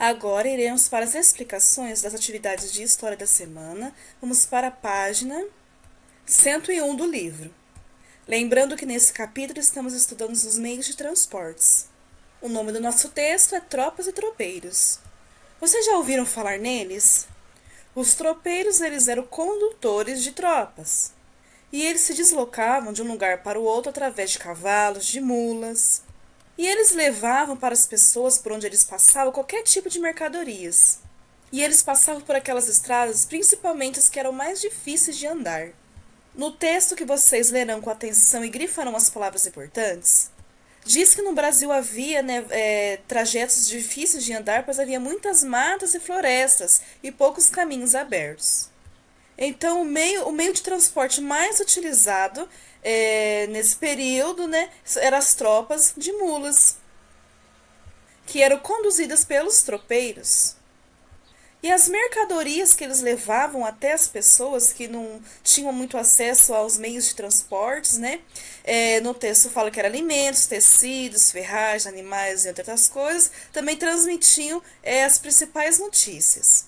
Agora iremos para as explicações das atividades de história da semana. Vamos para a página 101 do livro. Lembrando que nesse capítulo estamos estudando os meios de transportes. O nome do nosso texto é Tropas e Tropeiros. Vocês já ouviram falar neles? Os tropeiros eles eram condutores de tropas. E eles se deslocavam de um lugar para o outro através de cavalos, de mulas. E eles levavam para as pessoas por onde eles passavam qualquer tipo de mercadorias. E eles passavam por aquelas estradas, principalmente as que eram mais difíceis de andar. No texto que vocês lerão com atenção e grifarão as palavras importantes, diz que no Brasil havia trajetos difíceis de andar, pois havia muitas matas e florestas e poucos caminhos abertos. Então, o meio de transporte mais utilizado nesse período, eram as tropas de mulas, que eram conduzidas pelos tropeiros. E as mercadorias que eles levavam até as pessoas que não tinham muito acesso aos meios de transportes, no texto fala que eram alimentos, tecidos, ferragens, animais e outras coisas, também transmitiam as principais notícias.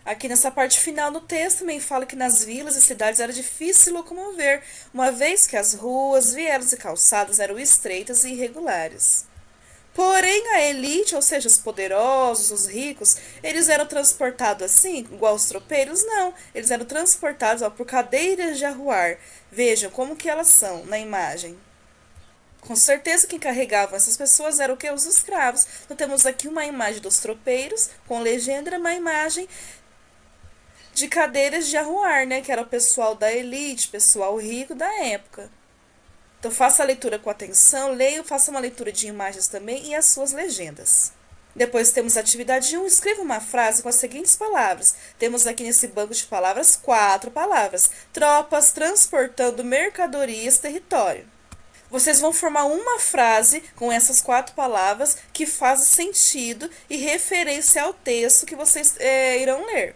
Aqui nessa parte final do texto também fala que nas vilas e cidades era difícil se locomover, uma vez que as ruas, vielas e calçadas eram estreitas e irregulares. Porém, a elite, ou seja, os poderosos, os ricos, eles eram transportados assim, igual os tropeiros? Não, eles eram transportados por cadeiras de arruar. Vejam como que elas são na imagem. Com certeza quem carregavam essas pessoas eram o que? Os escravos. Então temos aqui uma imagem dos tropeiros, com legenda, uma imagem de cadeiras de arruar, que era o pessoal da elite, pessoal rico da época. Então faça a leitura com atenção, leia, faça uma leitura de imagens também e as suas legendas. Depois temos a atividade 1, escreva uma frase com as seguintes palavras. Temos aqui nesse banco de palavras 4 palavras. Tropas transportando mercadorias, território. Vocês vão formar uma frase com essas 4 palavras que faz sentido e referência ao texto que vocês irão ler.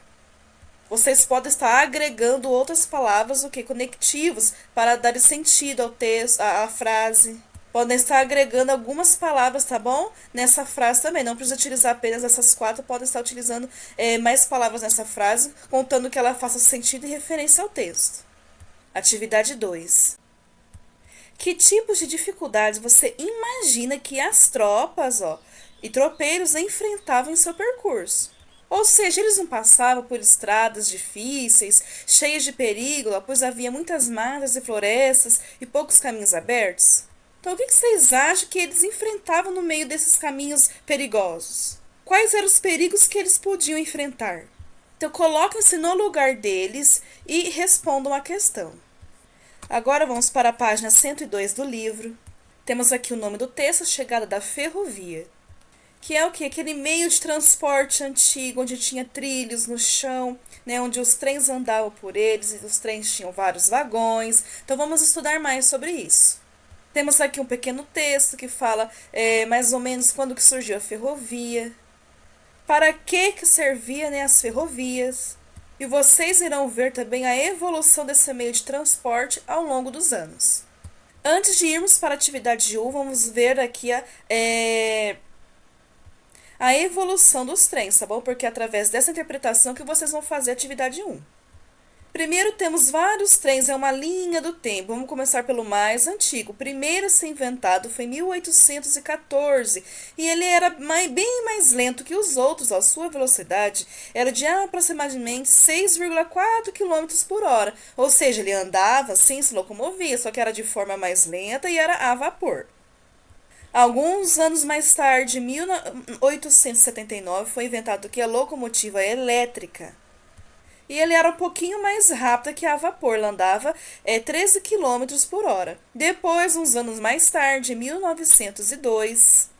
Vocês podem estar agregando outras palavras, conectivos, para dar sentido ao texto, à frase. Podem estar agregando algumas palavras, tá bom? Nessa frase também. Não precisa utilizar apenas essas 4, podem estar utilizando mais palavras nessa frase, contando que ela faça sentido e referência ao texto. Atividade 2. Que tipos de dificuldades você imagina que as tropas e tropeiros enfrentavam em seu percurso? Ou seja, eles não passavam por estradas difíceis, cheias de perigo, pois havia muitas matas e florestas e poucos caminhos abertos? Então, o que vocês acham que eles enfrentavam no meio desses caminhos perigosos? Quais eram os perigos que eles podiam enfrentar? Então, coloquem-se no lugar deles e respondam a questão. Agora vamos para a página 102 do livro. Temos aqui o nome do texto, a chegada da ferrovia. Que é o quê? Aquele meio de transporte antigo, onde tinha trilhos no chão, onde os trens andavam por eles, e os trens tinham vários vagões. Então, vamos estudar mais sobre isso. Temos aqui um pequeno texto que fala mais ou menos quando que surgiu a ferrovia, para que servia as ferrovias. E vocês irão ver também a evolução desse meio de transporte ao longo dos anos. Antes de irmos para a atividade 1, vamos ver aqui a evolução dos trens, tá bom? Porque é através dessa interpretação que vocês vão fazer a atividade 1. Primeiro temos vários trens, é uma linha do tempo. Vamos começar pelo mais antigo. O primeiro a ser inventado foi em 1814 e ele era bem mais lento que os outros. A sua velocidade era de aproximadamente 6,4 km por hora. Ou seja, ele andava sem se locomovia, só que era de forma mais lenta e era a vapor. Alguns anos mais tarde, em 1879, foi inventado a locomotiva elétrica. E ele era um pouquinho mais rápido que a vapor, ela andava 13 km por hora. Depois, uns anos mais tarde, em 1902,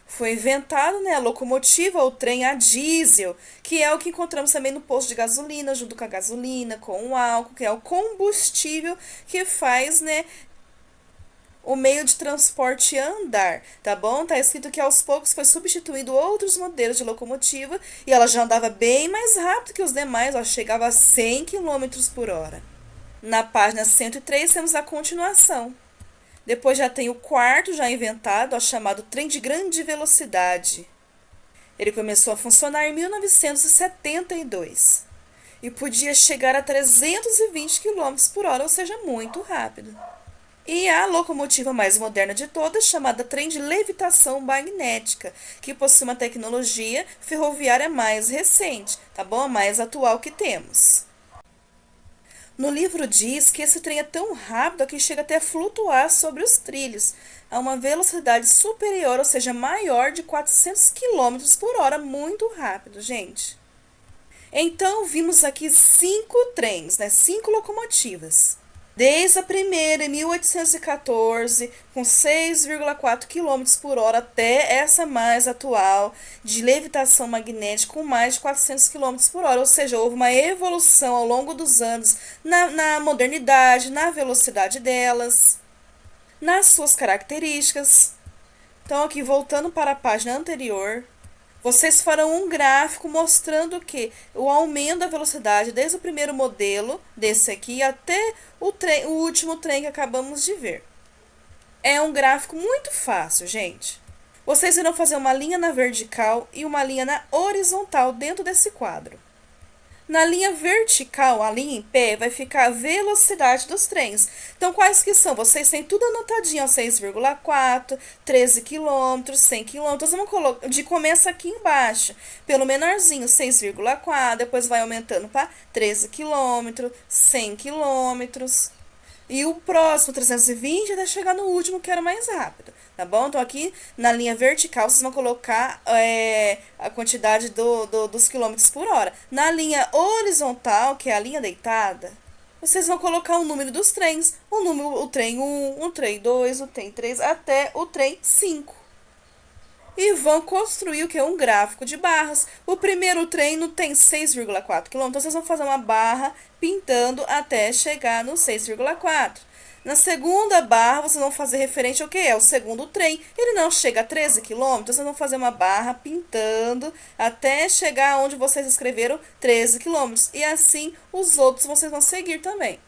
foi inventado a locomotiva ou trem a diesel, que é o que encontramos também no posto de gasolina, junto com a gasolina, com o álcool, que é o combustível que faz o meio de transporte andar, tá bom? Tá escrito que aos poucos foi substituindo outros modelos de locomotiva e ela já andava bem mais rápido que os demais, chegava a 100 km por hora. Na página 103 temos a continuação. Depois já tem o quarto já inventado, chamado trem de grande velocidade. Ele começou a funcionar em 1972 e podia chegar a 320 quilômetros por hora, ou seja, muito rápido. E a locomotiva mais moderna de todas, chamada trem de levitação magnética, que possui uma tecnologia ferroviária mais recente, tá bom? A mais atual que temos. No livro diz que esse trem é tão rápido que chega até a flutuar sobre os trilhos, a uma velocidade superior, ou seja, maior de 400 quilômetros por hora, muito rápido, gente. Então, vimos aqui 5 trens, né? 5 locomotivas. Desde a primeira, em 1814, com 6,4 km por hora, até essa mais atual, de levitação magnética, com mais de 400 km por hora. Ou seja, houve uma evolução ao longo dos anos na modernidade, na velocidade delas, nas suas características. Então, aqui, voltando para a página anterior, vocês farão um gráfico mostrando que o aumento da velocidade desde o primeiro modelo, desse aqui, até o último trem que acabamos de ver. É um gráfico muito fácil, gente. Vocês irão fazer uma linha na vertical e uma linha na horizontal dentro desse quadro. Na linha vertical, a linha em pé, vai ficar a velocidade dos trens. Então, quais que são? Vocês têm tudo anotadinho, 6,4, 13 km, 100 km. Vamos colocar, começa aqui embaixo, pelo menorzinho, 6,4, depois vai aumentando para 13 km, 100 km. E o próximo, 320, até chegar no último, que era mais rápido, tá bom? Então, aqui na linha vertical, vocês vão colocar a quantidade dos quilômetros por hora. Na linha horizontal, que é a linha deitada, vocês vão colocar o número dos trens. O trem 1, o trem 2, o trem 3, até o trem 5. E vão construir o que é um gráfico de barras. O primeiro trem tem 6,4 km, então vocês vão fazer uma barra pintando até chegar no 6,4. Na segunda barra, vocês vão fazer referente ao que é o segundo trem. Ele não chega a 13 km, vocês vão fazer uma barra pintando até chegar onde vocês escreveram 13 km. E assim, os outros vocês vão seguir também.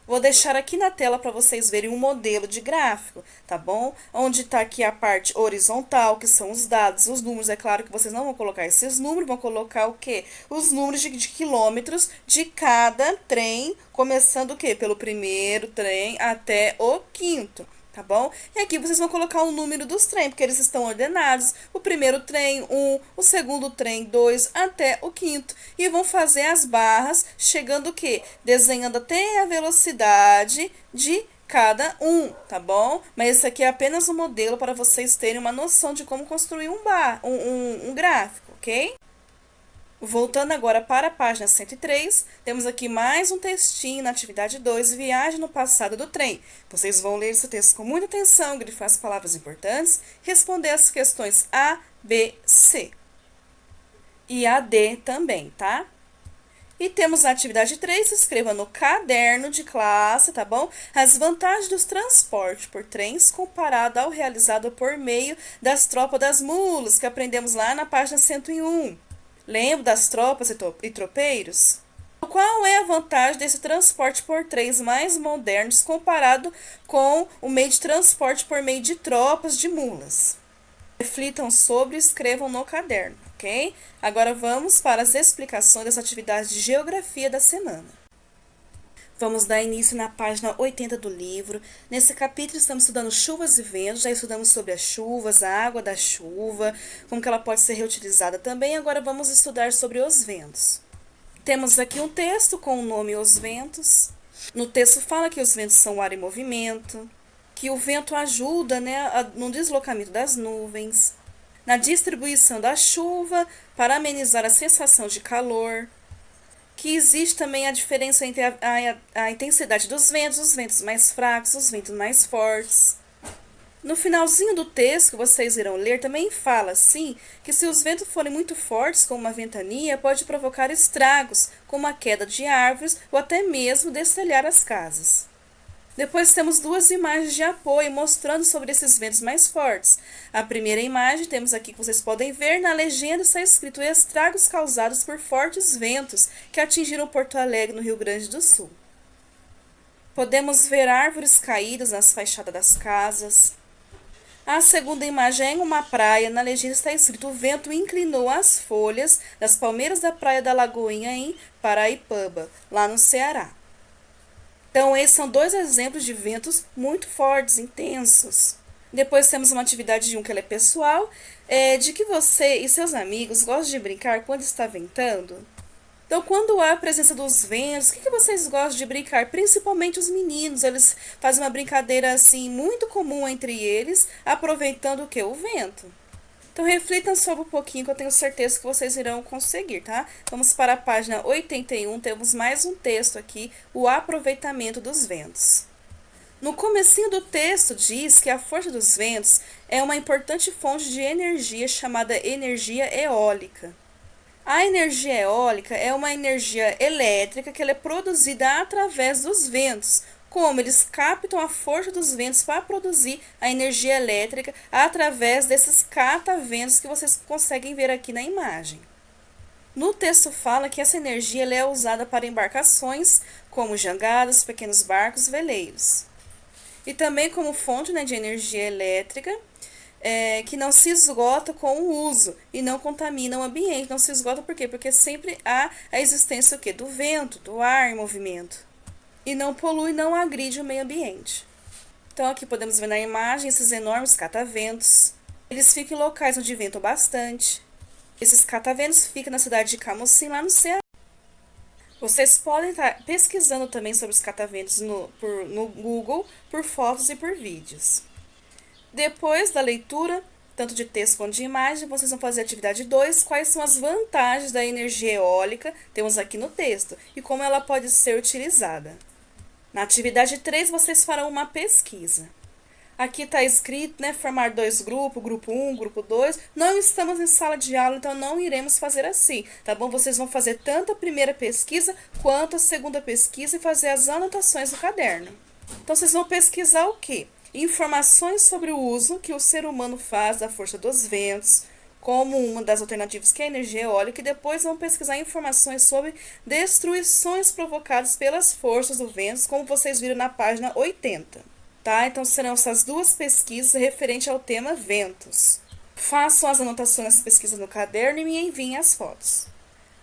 Vou deixar aqui na tela para vocês verem um modelo de gráfico, tá bom? Onde está aqui a parte horizontal, que são os dados, os números. É claro que vocês não vão colocar esses números, vão colocar o quê? Os números de quilômetros de cada trem, começando o quê? Pelo primeiro trem até o quinto. Tá bom? E aqui vocês vão colocar o número dos trens, porque eles estão ordenados. O primeiro trem, 1, o segundo trem, 2, até o quinto. E vão fazer as barras, chegando o quê? Desenhando até a velocidade de cada um, tá bom? Mas esse aqui é apenas um modelo para vocês terem uma noção de como construir um gráfico, ok? Voltando agora para a página 103, temos aqui mais um textinho na atividade 2, Viagem no passado do trem. Vocês vão ler esse texto com muita atenção, grifar as palavras importantes, responder as questões A, B, C. E a D também, tá? E temos a atividade 3, escreva no caderno de classe, tá bom? As vantagens dos transportes por trens comparado ao realizado por meio das tropas das mulas, que aprendemos lá na página 101. Lembra das tropas e tropeiros? Qual é a vantagem desse transporte por trens mais modernos comparado com o meio de transporte por meio de tropas de mulas? Reflitam sobre e escrevam no caderno, ok? Agora vamos para as explicações das atividades de geografia da semana. Vamos dar início na página 80 do livro. Nesse capítulo estamos estudando chuvas e ventos, já estudamos sobre as chuvas, a água da chuva, como que ela pode ser reutilizada também. Agora vamos estudar sobre os ventos. Temos aqui um texto com o nome Os Ventos. No texto fala que os ventos são o ar em movimento, que o vento ajuda, no deslocamento das nuvens, na distribuição da chuva para amenizar a sensação de calor, que existe também a diferença entre a intensidade dos ventos, os ventos mais fracos, os ventos mais fortes. No finalzinho do texto que vocês irão ler, também fala, sim, que se os ventos forem muito fortes, como uma ventania, pode provocar estragos, como a queda de árvores ou até mesmo destelhar as casas. Depois temos duas imagens de apoio mostrando sobre esses ventos mais fortes. A primeira imagem temos aqui que vocês podem ver, na legenda está escrito estragos causados por fortes ventos que atingiram Porto Alegre, no Rio Grande do Sul. Podemos ver árvores caídas nas fachadas das casas, A segunda imagem é em uma praia. Na legenda está escrito: o vento inclinou as folhas das palmeiras da praia da Lagoinha em Paraipaba, lá no Ceará. Então, esses são dois exemplos de ventos muito fortes, intensos. Depois temos uma atividade de que ela é pessoal, de que você e seus amigos gostam de brincar quando está ventando. Então, quando há a presença dos ventos, o que vocês gostam de brincar? Principalmente os meninos, eles fazem uma brincadeira assim muito comum entre eles, aproveitando o que? O vento. Então, reflitam sobre um pouquinho, que eu tenho certeza que vocês irão conseguir, tá? Vamos para a página 81, temos mais um texto aqui, o aproveitamento dos ventos. No comecinho do texto diz que a força dos ventos é uma importante fonte de energia chamada energia eólica. A energia eólica é uma energia elétrica que ela é produzida através dos ventos. Como eles captam a força dos ventos para produzir a energia elétrica através desses cataventos que vocês conseguem ver aqui na imagem. No texto fala que essa energia ela é usada para embarcações, como jangadas, pequenos barcos, veleiros. E também como fonte, de energia elétrica, que não se esgota com o uso e não contamina o ambiente. Não se esgota por quê? Porque sempre há a existência o quê? Do vento, do ar em movimento. E não polui, não agride o meio ambiente. Então aqui podemos ver na imagem esses enormes cataventos. Eles ficam em locais onde ventam bastante. Esses cataventos ficam na cidade de Camocim, lá no Ceará. Vocês podem estar pesquisando também sobre os cataventos no Google, por fotos e por vídeos. Depois da leitura, tanto de texto quanto de imagem, vocês vão fazer a atividade 2, quais são as vantagens da energia eólica, temos aqui no texto, e como ela pode ser utilizada. Na atividade 3, vocês farão uma pesquisa. Aqui está escrito, formar dois grupos, grupo 1, grupo 2. Não estamos em sala de aula, então não iremos fazer assim, tá bom? Vocês vão fazer tanto a primeira pesquisa quanto a segunda pesquisa e fazer as anotações no caderno. Então, vocês vão pesquisar o quê? Informações sobre o uso que o ser humano faz da força dos ventos, como uma das alternativas que é a energia eólica, e depois vão pesquisar informações sobre destruições provocadas pelas forças do vento, como vocês viram na página 80. Tá? Então, serão essas duas pesquisas referentes ao tema ventos. Façam as anotações das pesquisas no caderno e me enviem as fotos.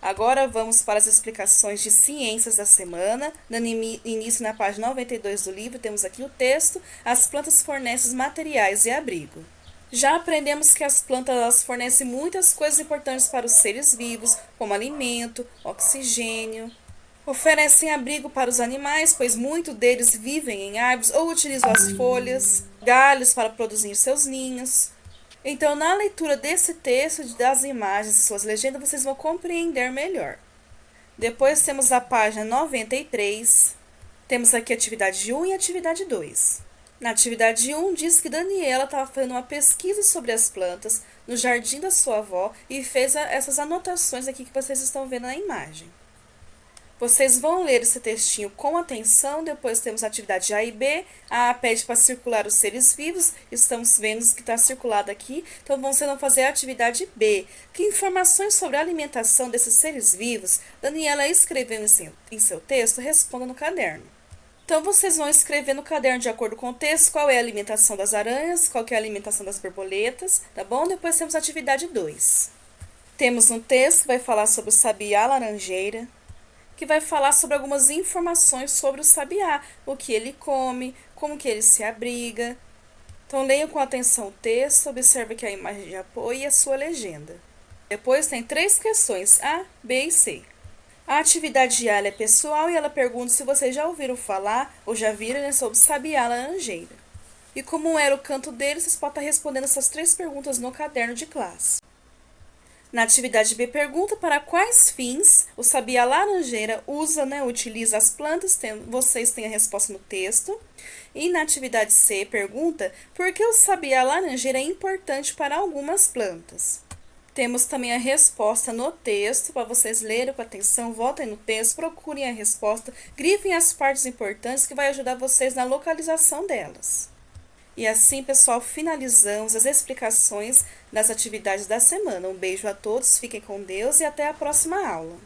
Agora vamos para as explicações de ciências da semana. Dando início na página 92 do livro, temos aqui o texto: as plantas fornecem materiais e abrigo. Já aprendemos que as plantas fornecem muitas coisas importantes para os seres vivos, como alimento, oxigênio. Oferecem abrigo para os animais, pois muitos deles vivem em árvores ou utilizam as folhas, galhos para produzir seus ninhos. Então, na leitura desse texto, das imagens e suas legendas, vocês vão compreender melhor. Depois temos a página 93. Temos aqui a atividade 1 e a atividade 2. Na atividade 1, diz que Daniela estava fazendo uma pesquisa sobre as plantas no jardim da sua avó e fez essas anotações aqui que vocês estão vendo na imagem. Vocês vão ler esse textinho com atenção. Depois temos a atividade A e B. A pede para circular os seres vivos. Estamos vendo que está circulado aqui. Então, vocês vão fazer a atividade B. Que informações sobre a alimentação desses seres vivos Daniela escreveu em seu texto? Responda no caderno. Então, vocês vão escrever no caderno de acordo com o texto qual é a alimentação das aranhas, qual é a alimentação das borboletas, tá bom? Depois temos a atividade 2. Temos um texto que vai falar sobre o sabiá laranjeira, que vai falar sobre algumas informações sobre o sabiá, o que ele come, como que ele se abriga. Então, leiam com atenção o texto, observe que a imagem de apoio e a sua legenda. Depois tem 3 questões, A, B e C. A atividade A é pessoal e ela pergunta se vocês já ouviram falar ou já viram sobre o sabiá laranjeira. E como era o canto dele, vocês podem estar respondendo essas 3 perguntas no caderno de classe. Na atividade B, pergunta para quais fins o sabiá laranjeira utiliza as plantas. Vocês têm a resposta no texto. E na atividade C, pergunta por que o sabiá laranjeira é importante para algumas plantas. Temos também a resposta no texto, para vocês lerem com atenção, voltem no texto, procurem a resposta, grifem as partes importantes que vai ajudar vocês na localização delas. E assim, pessoal, finalizamos as explicações das atividades da semana. Um beijo a todos, fiquem com Deus e até a próxima aula.